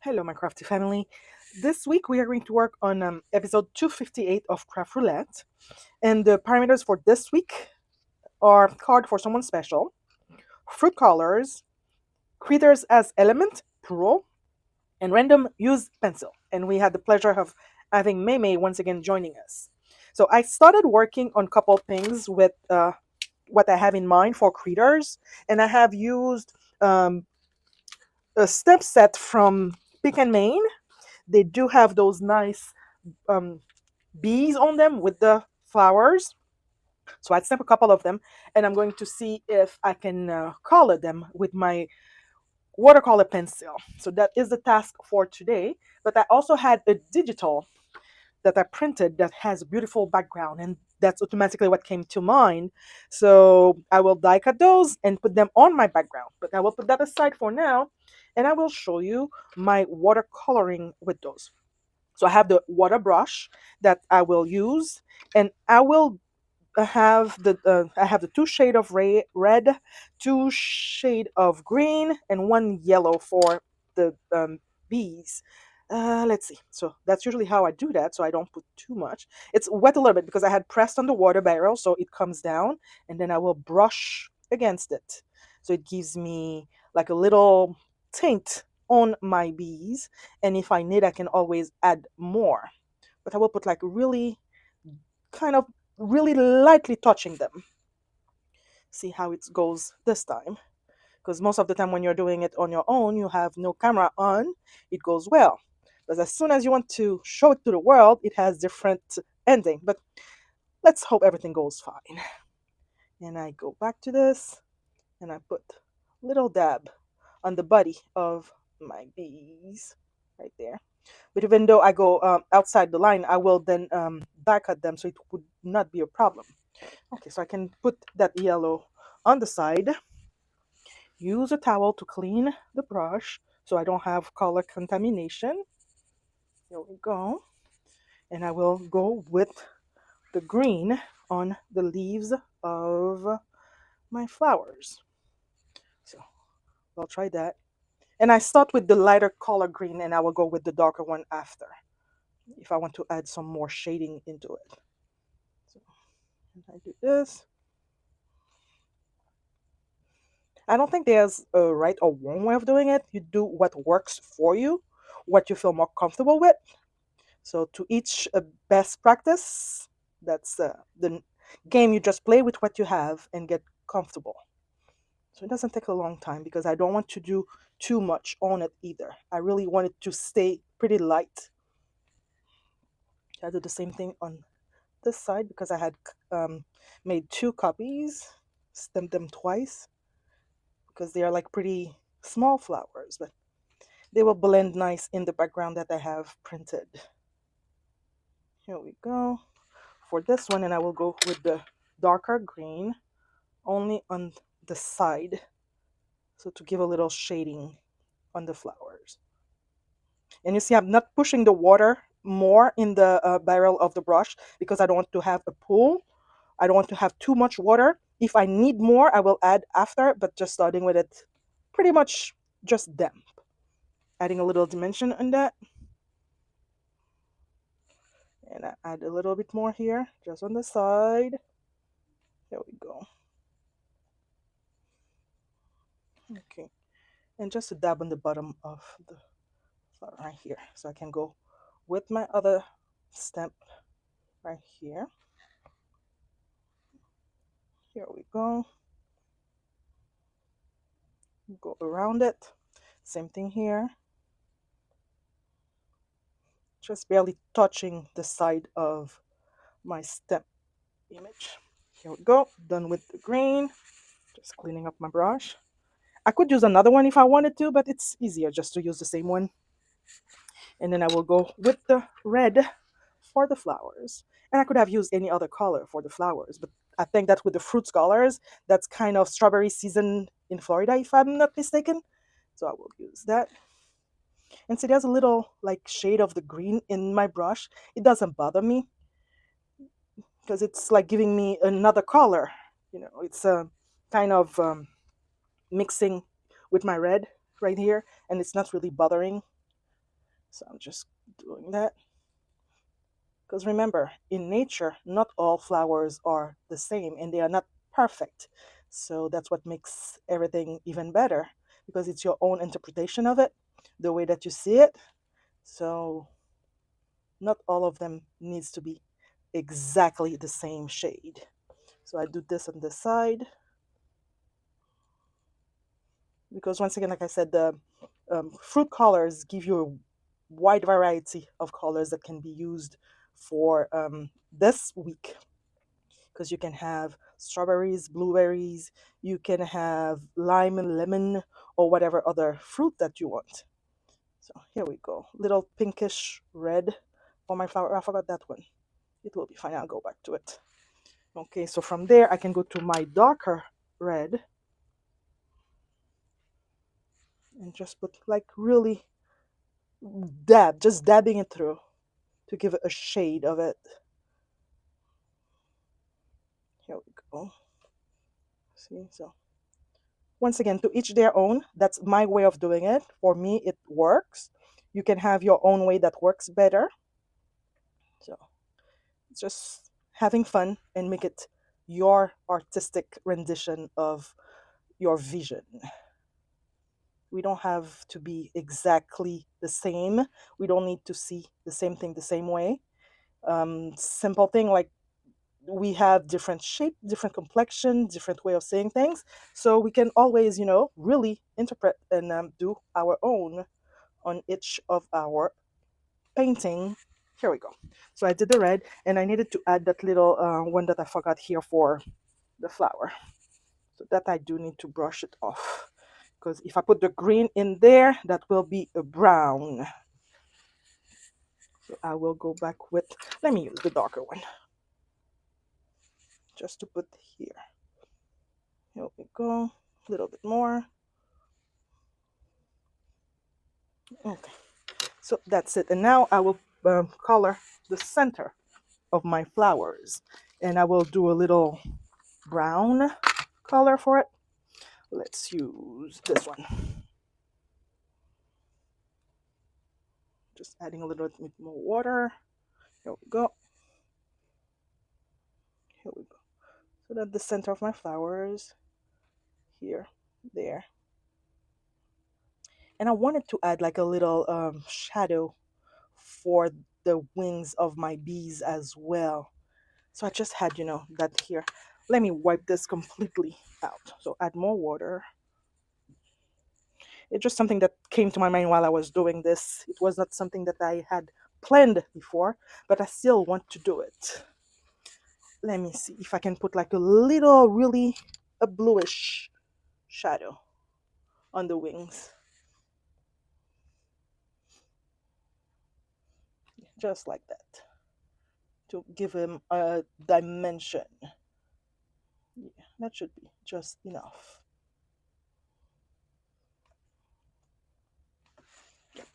Hello, my crafty family. This week we are going to work on episode 258 of Craft Roulette. And the parameters for this week are card for someone special, fruit colors, critters as element, plural, and random use pencil. And we had the pleasure of having Mei once again joining us. So I started working on a couple things with what I have in mind for critters, and I have used um, a step set from Pick and Main. They do have those nice um, bees on them with the flowers. So I snap a couple of them, and I'm going to see if I can color them with my watercolor pencil. So that is the task for today. But I also had a digital that I printed that has a beautiful background, and that's automatically what came to mind. So I will die cut those and put them on my background. But I will put that aside for now, and I will show you my watercoloring with those. So I have the water brush that I will use, and I will I have the two shade of red, two shade of green, and one yellow for the bees. Let's see. So that's usually how I do that. So I don't put too much. It's wet a little bit because I had pressed on the water barrel, so it comes down, and then I will brush against it. So it gives me like a little tint on my bees, and if I need, I can always add more. But I will put like really kind of really lightly touching them. See how it goes this time. Because most of the time when you're doing it on your own, you have no camera on, it goes well. But as soon as you want to show it to the world, it has different ending. But let's hope everything goes fine. And I go back to this and I put little dab on the body of my bees right there. But even though I go outside the line, I will then back at them so it would not be a problem. Okay, so I can put that yellow on the side. Use a towel to clean the brush so I don't have color contamination. There we go. And I will go with the green on the leaves of my flowers. So I'll try that. And I start with the lighter color green and I will go with the darker one after if I want to add some more shading into it. So I do this. I don't think there's a right or wrong way of doing it. You do what works for you, what you feel more comfortable with. So to each best practice, that's the game you just play with what you have and get comfortable. So it doesn't take a long time because I don't want to do too much on it either. I really want it to stay pretty light. I do the same thing on this side because I had made two copies, stamped them twice because they are like pretty small flowers, but they will blend nice in the background that I have printed. Here we go for this one, and I will go with the darker green only on the side, so to give a little shading on the flowers. And you see I'm not pushing the water more in the barrel of the brush because I don't want to have a pool. I don't want to have too much water. If I need more, I will add after, but just starting with it pretty much just damp. Adding a little dimension on that. And I add a little bit more here, just on the side. There we go. Okay. And just a dab on the bottom of the flower right here. So I can go with my other stamp right here. Here we go. Go around it. Same thing here. Just barely touching the side of my stamp image. Here we go. Done with the green. Just cleaning up my brush. I could use another one if I wanted to, but it's easier just to use the same one. And then I will go with the red for the flowers. And I could have used any other color for the flowers, but I think that with the fruits colors, that's kind of strawberry season in Florida, if I'm not mistaken. So I will use that. And see, there's a little like shade of the green in my brush. It doesn't bother me because it's like giving me another color. It's kind of mixing with my red right here, and it's not really bothering. So I'm just doing that. Because remember, in nature, not all flowers are the same and they are not perfect. So that's what makes everything even better because it's your own interpretation of it, the way that you see it. So not all of them needs to be exactly the same shade. So I do this on this side because once again, like I said, the fruit colors give you a wide variety of colors that can be used for this week because you can have strawberries, blueberries, you can have lime and lemon, or whatever other fruit that you want. So here we go. Little pinkish red for my flower. I forgot that one. It will be fine. I'll go back to it. Okay, so from there I can go to my darker red and just put like really just dabbing it through to give it a shade of it. Here we go. See, so once again, to each their own. That's my way of doing it. For me, it works. You can have your own way that works better. So it's just having fun and make it your artistic rendition of your vision. We don't have to be exactly the same. We don't need to see the same thing the same way. Simple thing like we have different shape, different complexion, different way of saying things. So we can always, really interpret and do our own on each of our painting. Here we go. So I did the red, and I needed to add that little one that I forgot here for the flower. So that I do need to brush it off. Because if I put the green in there, that will be a brown. So I will go back with, let me use the darker one. Just to put here. Here we go. A little bit more. Okay. So that's it. And now I will color the center of my flowers. And I will do a little brown color for it. Let's use this one. Just adding a little bit more water. Here we go. Here we go. So that the center of my flowers here, there. And I wanted to add like a little shadow for the wings of my bees as well. So I just had, that here. Let me wipe this completely out. So add more water. It's just something that came to my mind while I was doing this. It was not something that I had planned before, but I still want to do it. Let me see if I can put like a little, really a bluish shadow on the wings. Just like that. To give him a dimension. Yeah, that should be just enough.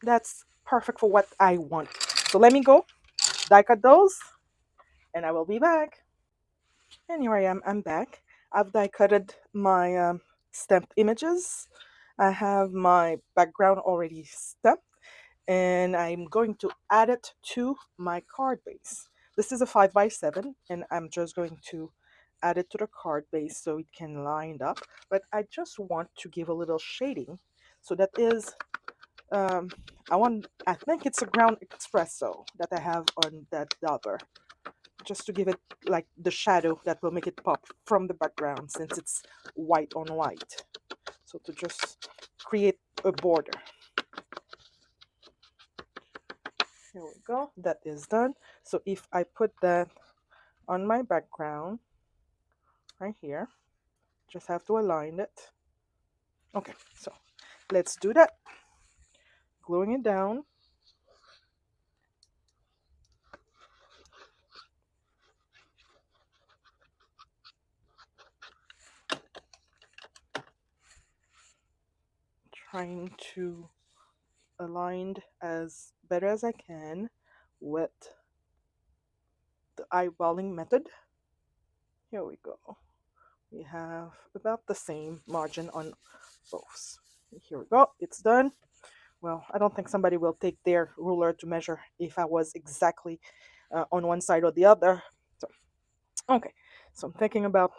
That's perfect for what I want. So let me go die cut those and I will be back. And here I am, I'm back. I've die cutted my stamped images. I have my background already stamped and I'm going to add it to my card base. This is a 5x7 and I'm just going to add it to the card base so it can line up. But I just want to give a little shading. So that is, I think it's a ground espresso that I have on that dauber. Just to give it like the shadow that will make it pop from the background since it's white on white. So to just create a border. Here we go. That is done. So if I put that on my background right here, just have to align it. Okay, so let's do that. Gluing it down. Trying to align as better as I can with the eyeballing method. Here we go. We have about the same margin on both. Here we go. It's done. Well, I don't think somebody will take their ruler to measure if I was exactly on one side or the other. So, okay. So I'm thinking about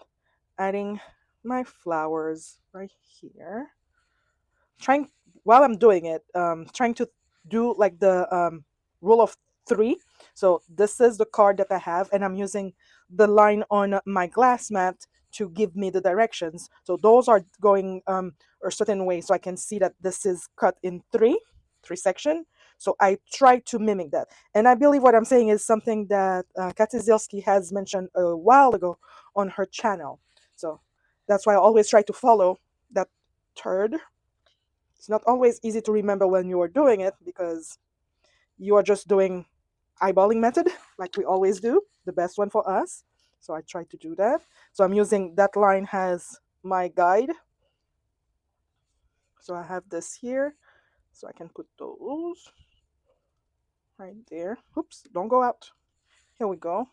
adding my flowers right here. Trying while I'm doing it, trying to do like the rule of three. So this is the card that I have, and I'm using the line on my glass mat to give me the directions. So those are going a certain way, so I can see that this is cut in three section. So I try to mimic that, and I believe what I'm saying is something that Katy Zielski has mentioned a while ago on her channel. So that's why I always try to follow that third. It's not always easy to remember when you are doing it because you are just doing eyeballing method like we always do, the best one for us. So I try to do that. So I'm using that line as my guide. So I have this here. So I can put those right there. Oops, don't go out. Here we go.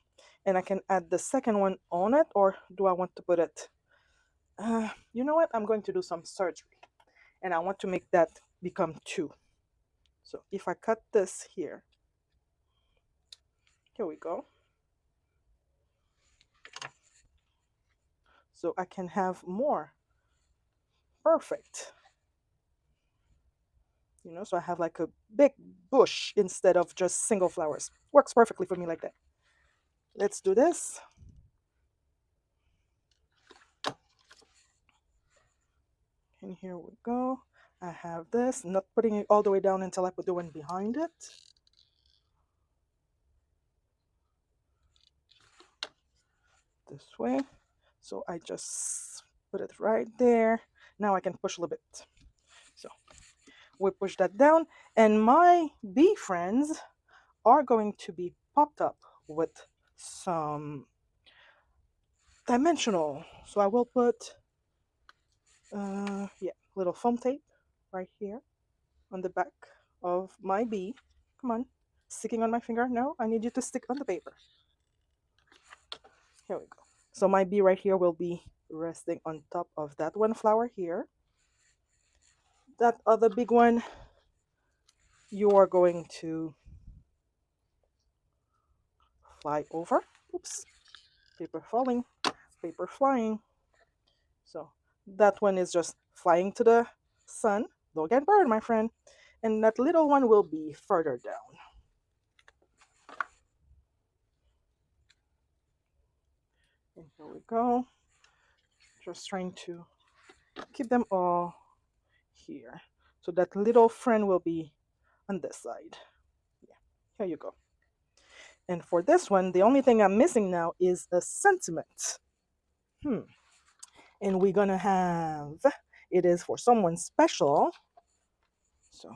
And I can add the second one on it, or do I want to put it? You know what? I'm going to do some surgery and I want to make that become two. So if I cut this here we go. So I can have more. Perfect. So I have like a big bush instead of just single flowers. Works perfectly for me like that. Let's do this. And here we go. I have this, not putting it all the way down until I put the one behind it. This way. So I just put it right there. Now I can push a little bit. So we push that down, and my bee friends are going to be popped up with some dimensional. So I will put, yeah, little foam tape right here on the back of my bee. Come on, sticking on my finger. No, I need you to stick on the paper. Here we go. So my bee right here will be resting on top of that one flower here. That other big one, you are going to fly over. Oops, paper falling, paper flying. So that one is just flying to the sun. Don't get burned, my friend. And that little one will be further down. And here we go. Just trying to keep them all here. So that little friend will be on this side. Yeah, here you go. And for this one, the only thing I'm missing now is a sentiment. Hmm. And we're gonna have, it is for someone special. So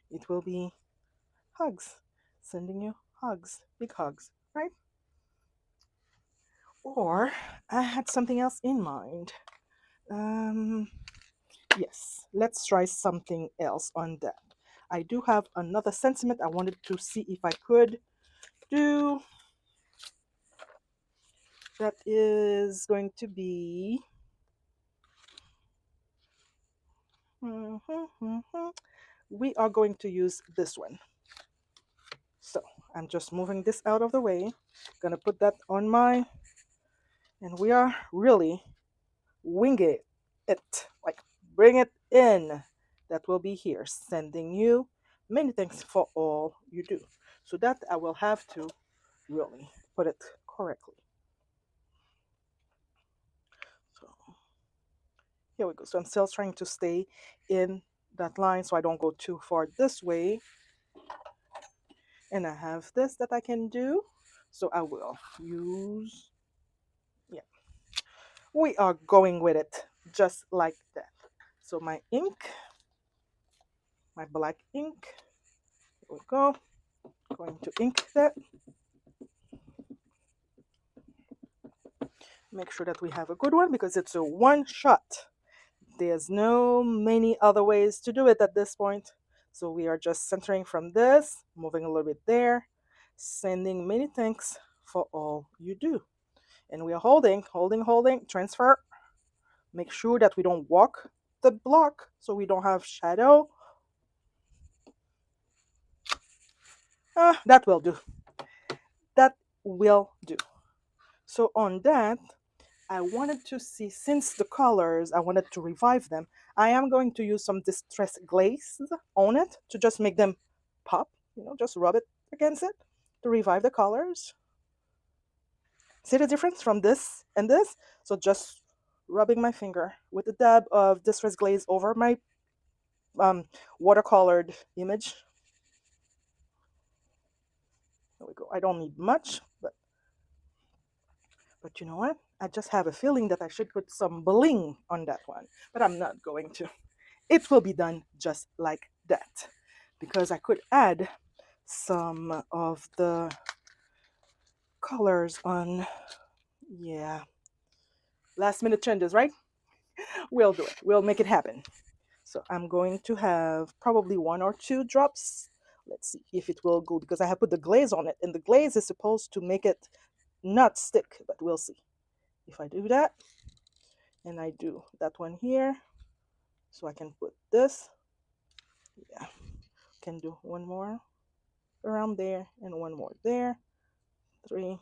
it will be hugs. Sending you hugs, big hugs, right? Or I had something else in mind. Um, yes, let's try something else on that. I do have another sentiment I wanted to see if I could do. That is going to be. We are going to use this one. So I'm just moving this out of the way. Gonna put that on my, and we are really winging it, like bring it in. That will be here, sending you many thanks for all you do. So that I will have to really put it correctly. So here we go. So I'm still trying to stay in that line so I don't go too far this way. And I have this that I can do. So I will use, yeah, we are going with it just like that. So my ink, my black ink, here we go. Going to ink that. Make sure that we have a good one because it's a one shot. There's no many other ways to do it at this point. So we are just centering from this, moving a little bit there, sending many thanks for all you do. And we are holding, transfer. Make sure that we don't walk the block so we don't have shadow. That will do. That will do. So on that, I wanted to see, since the colors, I wanted to revive them. I am going to use some distress glaze on it to just make them pop, just rub it against it to revive the colors. See the difference from this and this? So just rubbing my finger with a dab of distress glaze over my um, watercolored image. There we go. I don't need much, but you know what? I just have a feeling that I should put some bling on that one, but I'm not going to. It will be done just like that because I could add some of the colors on. Yeah, last minute changes, right? We'll do it. We'll make it happen. So I'm going to have probably 1 or 2 drops. Let's see if it will go because I have put the glaze on it, and the glaze is supposed to make it not stick, but we'll see. If I do that, and I do that one here, so I can put this. Yeah, can do one more around there and one more there. 3.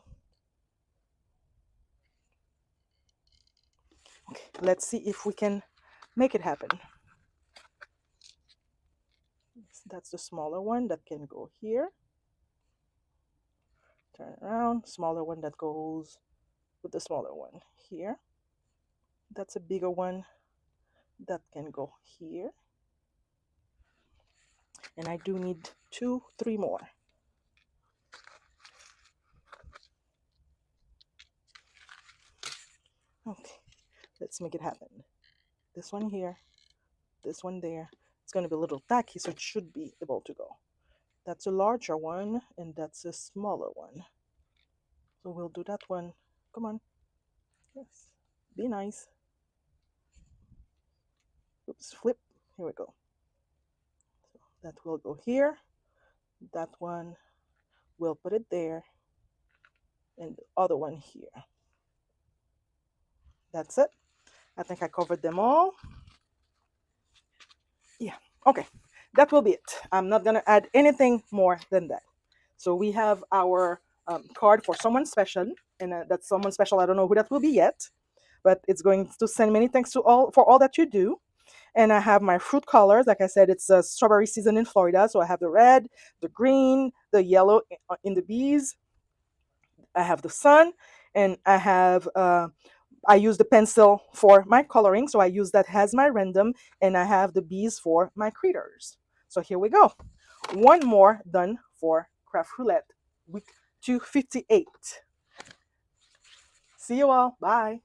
Okay, let's see if we can make it happen. That's the smaller one that can go here. Turn around, smaller one that goes with the smaller one here. That's a bigger one that can go here. And I do need 2, 3 more. Okay, let's make it happen. This one here, this one there. It's going to be a little tacky, so it should be able to go. That's a larger one, and that's a smaller one. So we'll do that one. Come on. Yes. Be nice. Oops, flip. Here we go. So that will go here. That one, we'll put it there. And the other one here. That's it. I think I covered them all. Yeah, okay. That will be it. I'm not going to add anything more than that. So we have our card for someone special, and that someone special, I don't know who that will be yet, but it's going to send many thanks to all for all that you do. And I have my fruit colors. Like I said, it's a strawberry season in Florida, so I have the red, the green, the yellow in the bees. I have the sun, and I use the pencil for my coloring, so I use that as my random, and I have the bees for my critters. So here we go. One more done for Craft Roulette, week 258. See you all. Bye.